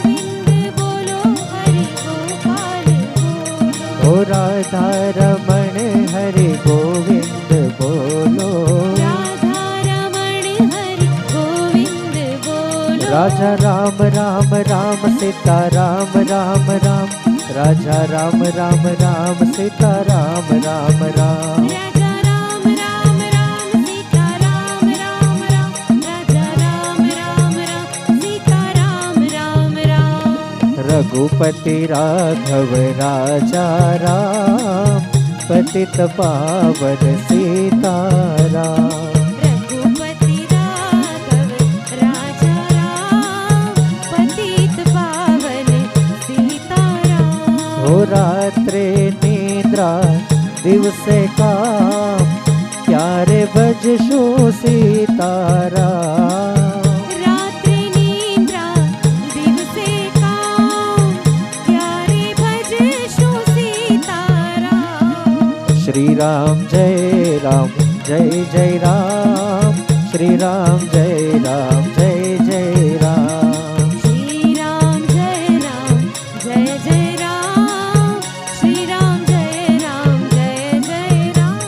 ગોવિંદ બોલો, હરિ ગોપાલ બોલો, ઓ રાધા રમણ હરિ ગોવિંદ બોલો, રાધા રમણ હરિ ગોવિંદ બોલો, રાજા રામ રામ રામ સીતા રામ રામ રામ, રાજા રામ રામ રામ સીતા રામ રામ રામ, રાજા રામ રામ રામ સીતા રામ રામ રામ, રાજા રામ રામ રામ સીતા રામ રામ રામ, રઘુપતિ રાઘવ રાજા રામ, પતિત પાવન સીતારામ, રઘુપતિ રાઘવ રાજા રામ, પતિત પાવન સીતારામ, હો રાત્રે નિદ્રા દિવસે કામ, ક્યારે ભજશું સીતારામ, રાત્રિ નિદ્રા દિવસે કામ, ક્યારે ભજશું સીતારામ, શ્રી રામ જય રામ જય જય રામ, શ્રી રામ જય રામ જય જય રામ, શ્રી રામ જય રામ જય જય રામ, શ્રી રામ જય રામ જય જય રામ,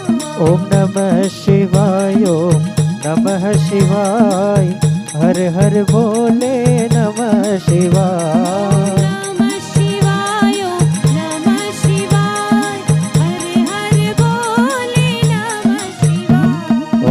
ઓમ નમઃ શિવાય, ઓમ નમઃ શિવાય, હર હર બોલે નમઃ શિવાય, નમઃ શિવાય, નમઃ શિવાય, હરે હરે બોલે નમઃ શિવાય,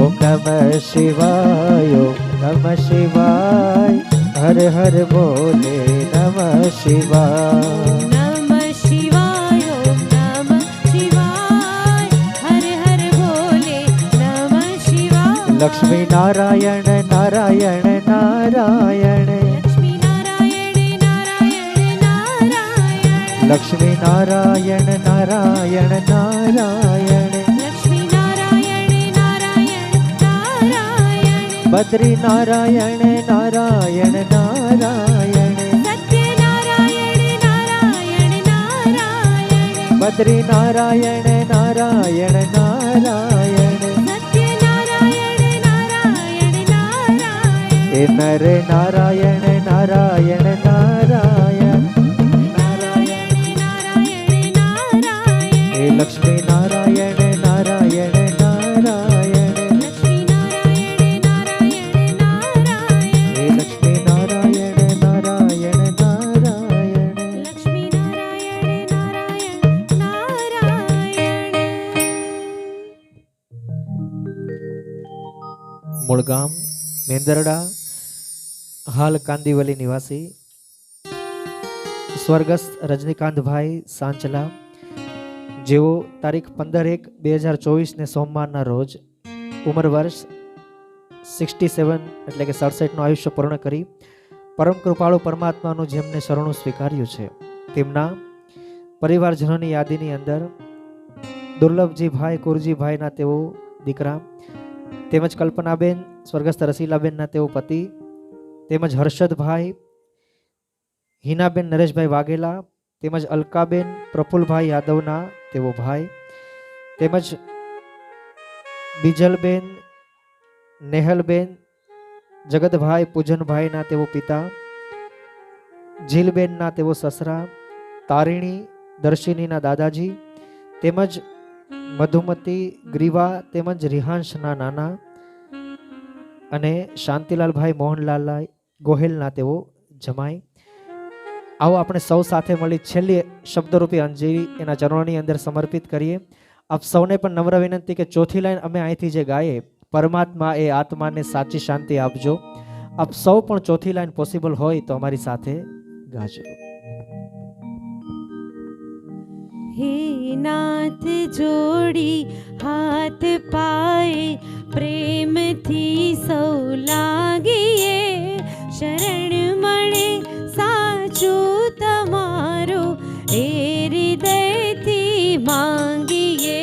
ઓમ નમઃ શિવાય, ઓમ નમઃ શિવાય, હર હર બોલે નમઃ શિવાય, નમઃ શિવાય, નમઃ શિવાય, હરે હરે બોલે નમઃ શિવાય, લક્ષ્મી નારાયણ નારાયણ નારાયણ, લક્ષ્મી નારાયણ નારાયણ નારાયણ, લક્ષ્મી નારાયણ નારાયણ નારાયણ, લક્ષ્મી નારાયણ નારાયણ નારાયણ, બદ્રી નારાયણ નારાયણ નારાયણ, સત્ય નારાયણ નારાયણ નારાયણ, બદ્રી નારાયણ નારાયણ નારાયણ, સત્ય નારાયણ નારાયણ નારાયણ, એ નર નારાયણ નારાયણ નારાયણ, નારાયણ નારાયણ નારાયણ, એ લક્ષ્મી નારાયણ નારાયણ નારાયણ, લક્ષ્મી નારાયણ નારાયણ નારાયણ, એ લક્ષ્મી નારાયણ નારાયણ નારાયણ, લક્ષ્મી નારાયણ નારાયણ નારાયણ. મૂળ ગામ મેંદરડા, હાલ કાંદીવલી નિવાસી સ્વર્ગસ્થ રજનીકાંતભાઈ સાંચલા, જેઓ તારીખ 15/1/2024 સોમવારના રોજ ઉંમર વર્ષ 67 એટલે કે 67નું આયુષ્ય પૂર્ણ કરી પરમ કૃપાળુ પરમાત્માનું જેમને શરણું સ્વીકાર્યું છે, તેમના પરિવારજનોની યાદીની અંદર દુર્લભજીભાઈ કુરજીભાઈના તેઓ દીકરા, તેમજ કલ્પનાબેન સ્વર્ગસ્થ રસીલાબેનના તેઓ પતિ, તેમજ હર્ષદભાઈ હિનાબેન નરેશભાઈ વાઘેલા, તેમજ અલકાબેન પ્રફુલભાઈ યાદવના તેઓ ભાઈ, તેમજ બીજલબેન નેહલબેન જગતભાઈ પૂજનભાઈના તેઓ પિતા, જીલબેનના તેઓ સસરા, તારીણી દર્શિનીના દાદાજી, તેમજ મધુમતી ગ્રીવા તેમજ રિહાંશના નાના, અને શાંતિલાલભાઈ મોહનલાલ ગોહેલના તેઓ જમાઈ. આવો આપણે સૌ સાથે મળી છેલ્લી શબ્દરૂપી અંજલિ એના ચરણોની અંદર સમર્પિત કરીએ. આપ સૌને પણ નમ્ર વિનંતી કે ચોથી લાઈન અમે અહીંથી જે ગાઈએ પરમાત્મા એ આત્માને સાચી શાંતિ આપજો. આપ સૌ પણ ચોથી લાઈન પોસિબલ હોય તો અમારી સાથે ગાજો. હે નાથ જોડી હાથ પાય પ્રેમથી સૌ લાગીએ, શરણ મળે સાચું તમારો એ હૃદયથી માંગીએ.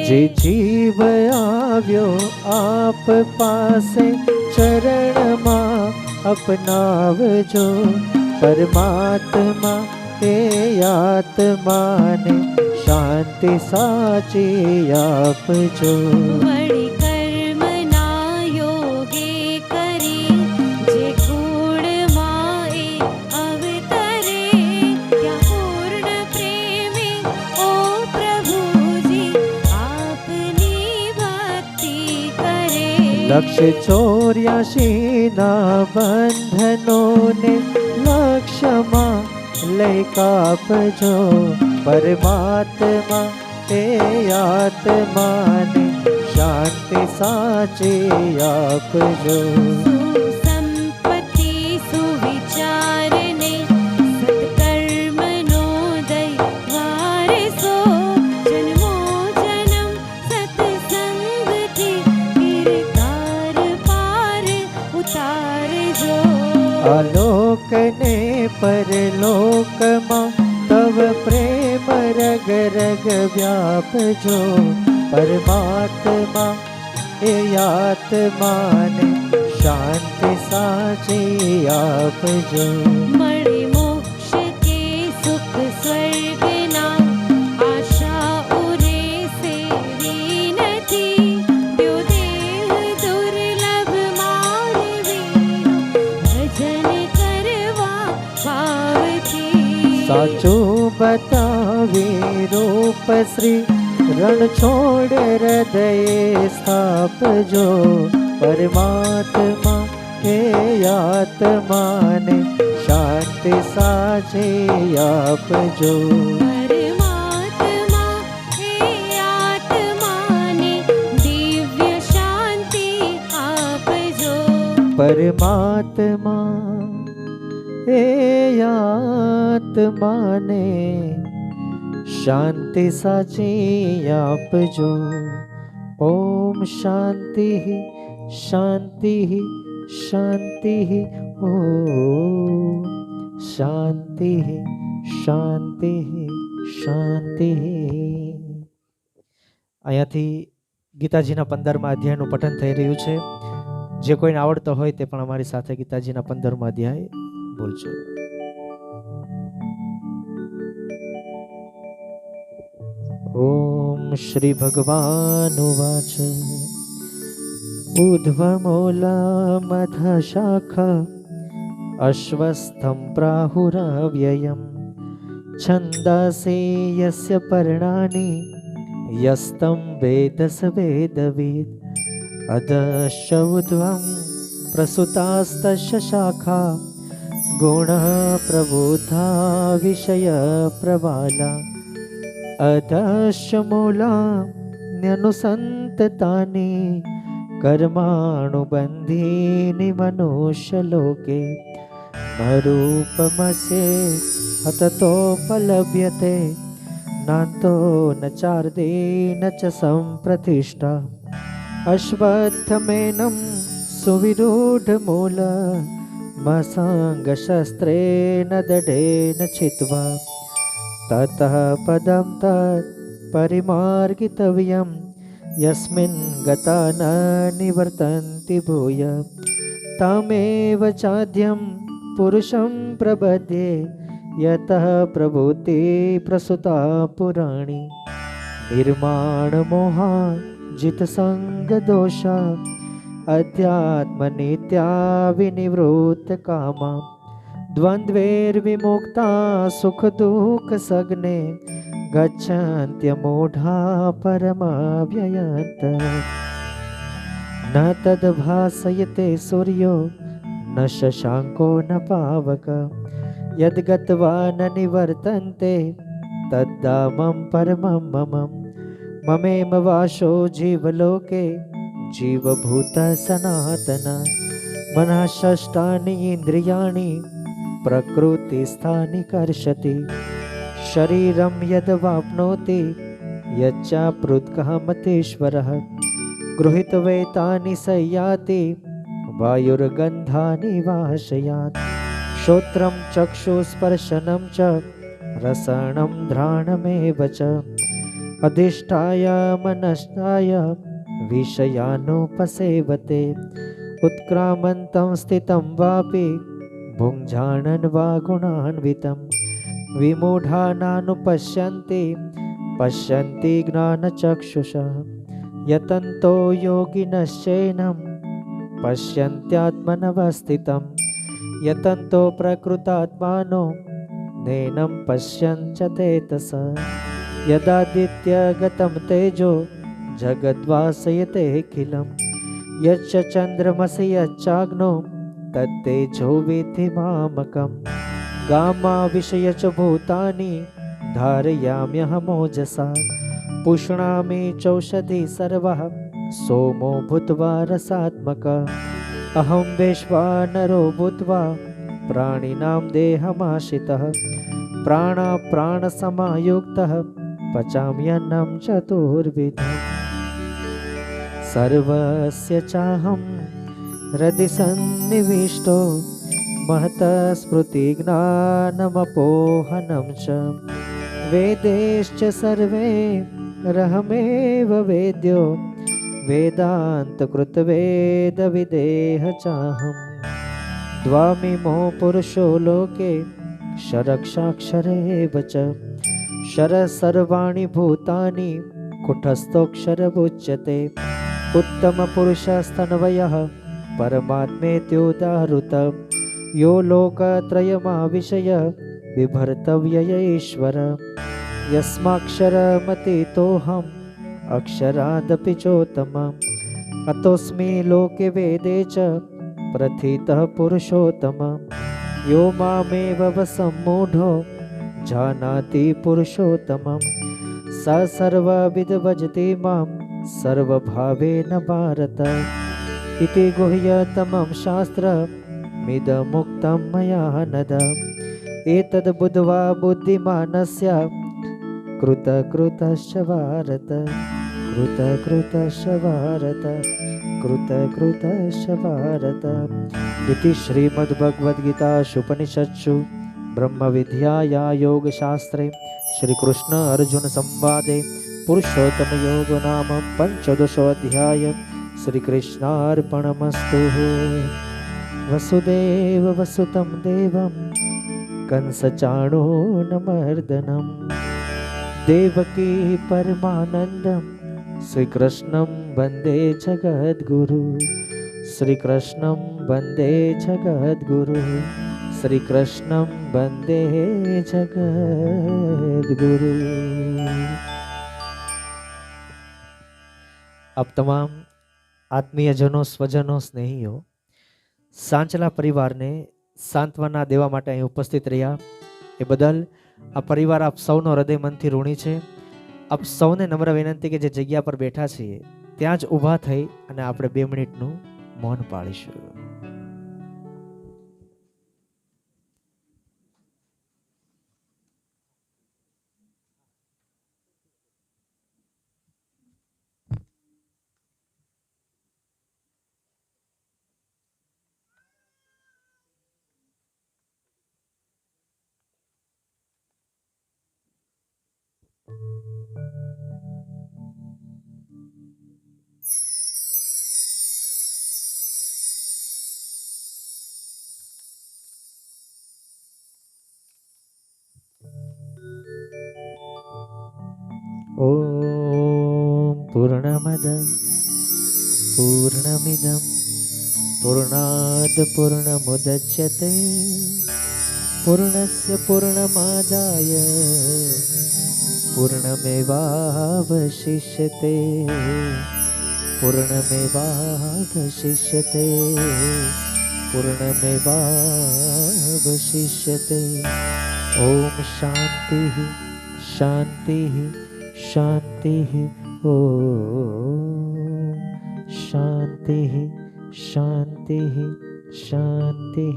જે જીવ આવ્યો આપ પાસે ચરણમાં અપનાવજો, પરમાત્મા એ આત્માને શાંતિ સાચી આપજો. વળી કર્મના યોગે કરી જે કુળમાં એ અવતરે, ત્યાં પૂર્ણ પ્રેમે ઓ પ્રભુજી આપની ભક્તિ કરે. લક્ષ 84 ના બંધનોને લક્ષ્યમાં લઈ કાપજો, પરમાત્મા એ આત્માને શાંતિ સાચી આપજો. સુસંપત્તિ સુવિચારને સત્કર્મનો દૈવારસો, જન્મો જન્મ સત્સંગથી કિરદાર પાર ઉતારજો. આલોકને પરલોકમાં તવ પ્રેમ રગ રગ વ્યાપજો, પરમાત્મા એ આત્માને શાંતિ સાચી આપજો. મળે મોક્ષ કે સુખ સ્વર્ગના આશા ઉરે સેવી નથી, ત્યો દેહ દુર્લભ માનવીનો ભજન કરવા ભાવથી. સાચું બતાવી રૂપ શ્રી રણ છોડ હૃદયે સ્થાપજો, પરમાત્મા એ આત્માને શાંતિ સાચી આપજો. પરમાત્મા એ આત્માને દિવ્ય શાંતિ આપજો. પરમાત્મા એ આત્માને શાંતિ સાચી આપજો. ઓમ શાંતિ શાંતિ શાંતિ. ઓમ શાંતિ શાંતિ શાંતિ. અહીંયાથી ગીતાજીના 15મા અધ્યાયનું પઠન થઈ રહ્યું છે. જે કોઈને આવડતો હોય તે પણ અમારી સાથે ગીતાજીના 15મા અધ્યાય બોલજો. ઓમ શ્રી ભગવાન ઉવાચ ઊર્ધ્વમૂલમધ શાખા અશ્વસ્થં પ્રાહુરવ્યયમ છંદાસી યસ્ય પર્ણાનિ યસ્तं વેદ સ વેદવિદ અધશ્ચ ઊર્ધ્વં પ્રસુતાસ્તસ્ય શાખા ગુણ પ્રબુદ્ધા વિષય પ્રબાલા અધશ્ચ મૂલાન્યનુસંતતાની કર્માણુબંધીની મનુષ્યલોકે નરૂપમસ્યે હતતોપલભ્યતે નાન્તો ન ચાર્દે ન ચ સંપ્રતિષ્ઠા અશ્વત્થમેनं સુવિરૂઢમૂલ મસંગશસ્ત્રેણ દઢેન છિત્વા તતઃ પદં તत् પરિમાર્ગિતવ્યં યસ્મિन् ગતા ન નિવર્તન્તિ ભૂય તમેવ ચાદ્યં પુરુષં પ્રબધ્યે યતઃ પ્રભૂતિ પ્રસુતા પુરાણી નિર્માણ મોહા જીત સંગ દોષા અધ્યાત્મ નિત્યા વિનિવૃત્ત કામા દ્વંદ્વૈર્વિમુક્તા સુખ દુઃખ સગ્ને ગચ્છન્ત્યમૂઢા પરમાવ્યયંત ન તદ્ભાસયતે સૂર્યો ન શશાંકો ન પાવક યદ્ગત્વા ન નિવર્તન્તે તદ્ધામં પરમં મમ મમેવ વાશો જીવલોકે जीवभूत सनातन मनः षष्ठानि इन्द्रियाणि प्रकृतिस्थानि कर्षति शरीरं यद्वाप्नोति यच्चाप्युत्कामतीश्वरः गृहीत्वैतानि संयाति वायुर्गन्धानि वाशयात् श्रोत्रं चक्षुस्पर्शनं च रसनं घ्राणमेव च अधिष्ठाय मनस्ताय विषयानुपसेवते उत्क्रामन्तं स्थितं वापि भुञ्जानन् वा गुणान्वितं विमूढानानुपश्यन्ति पश्यन्ति ज्ञानचक्षुषः यतन्तो योगिनश्चैनं पश्यन्त्यात्मनवस्थितं यतन्तो प्रकृतात्मानो नैनं पश्यन् च चेतसा यदादित्यगतं तेजो जगद्वासयतेऽखिलं यच्च चन्द्रमसि यच्चाग्नो तत्तेजो विद्धि मामकं गामा विषय च भूतानि धारयाम्यहमोजसा पुष्णामि चौषधि सर्वः सोमो भूत्वा रसात्मकः अहं वैश्वानरो भूत्वा प्राणिनां देहमाश्रितः प्राणसमायुक्तः पचाम्यन्नं चतुर्विधम् सर्वस्य चाहं हृदि सन्निविष्टो महतः स्मृतिज्ञानमपोहनं च वेदैश्च सर्वे रहमेव वेद्यो वेदान्तकृतवेदविदेह चाहं द्वामिमो पुरुषो लोके क्षरक्षाक्षरेव च क्षरः सर्वाणि भूतानि कुटस्थोऽक्षरमुच्यते उत्तमपुरुषस्तन्वयः परमात्मेत्युदाहृत यो लोकत्रयमाविशय बिभर्तव्य ईश्वर यस्माक्षरमतीतोऽहम् अक्षरादपि चोत्तमम् अतोऽस्मि लोके वेदे च प्रथितः पुरुषोत्तमः यो मामेव सम्मूढो जानाति पुरुषोत्तमं स सर्वविद् भजति मां सर्वभावेन भारत इति गुह्यतमं शास्त्रमिदमुक्तं मया नद एतद् बुद्ध्वा बुद्धिमानस्य कृतकृतश्च भारत कृतकृतश्च भारत कृतकृतश्च भारत इति श्रीमद्भगवद्गीतासूपनिषत्सु ब्रह्मविद्याया योगशास्त्रे श्रीकृष्ण अर्जुन संवादे पुरुषोत्तमयोगो नाम पंचदशोऽध्याय श्रीकृष्णार्पणमस्तु। वसुदेव वसुतं देवं कंसचाणूरमर्दनं देवकी परमानन्दं श्रीकृष्णं वन्दे जगद्गुरु श्रीकृष्णं वन्दे जगद्गुरु श्रीकृष्णं वन्दे जगद्गुरु। આપ તમામ આત્મીયજનો સ્વજનો સ્નેહીઓ સાંચલા પરિવારને સાંત્વના દેવા માટે અહીં ઉપસ્થિત રહ્યા એ બદલ આ પરિવાર આપ સૌનો હૃદય મનથી ઋણી છે। આપ સૌને નમ્ર વિનંતી કે જે જગ્યા પર બેઠા છીએ ત્યાં જ ઊભા થઈ અને આપણે 2 મિનિટનું મૌન પાળીશું। ओम पूर्णमद पूर्णमिदं पूर्णात् पूर्णमुदच्यते पूर्णस्य पूर्णमादाय पूर्णमेवावशिष्यते पूर्णमेवावशिष्यते पूर्णमेवावशिष्यते। ओम शांतिः शांतिः शांतिः। ओम શાંતિ શાંતિ શાંતિ.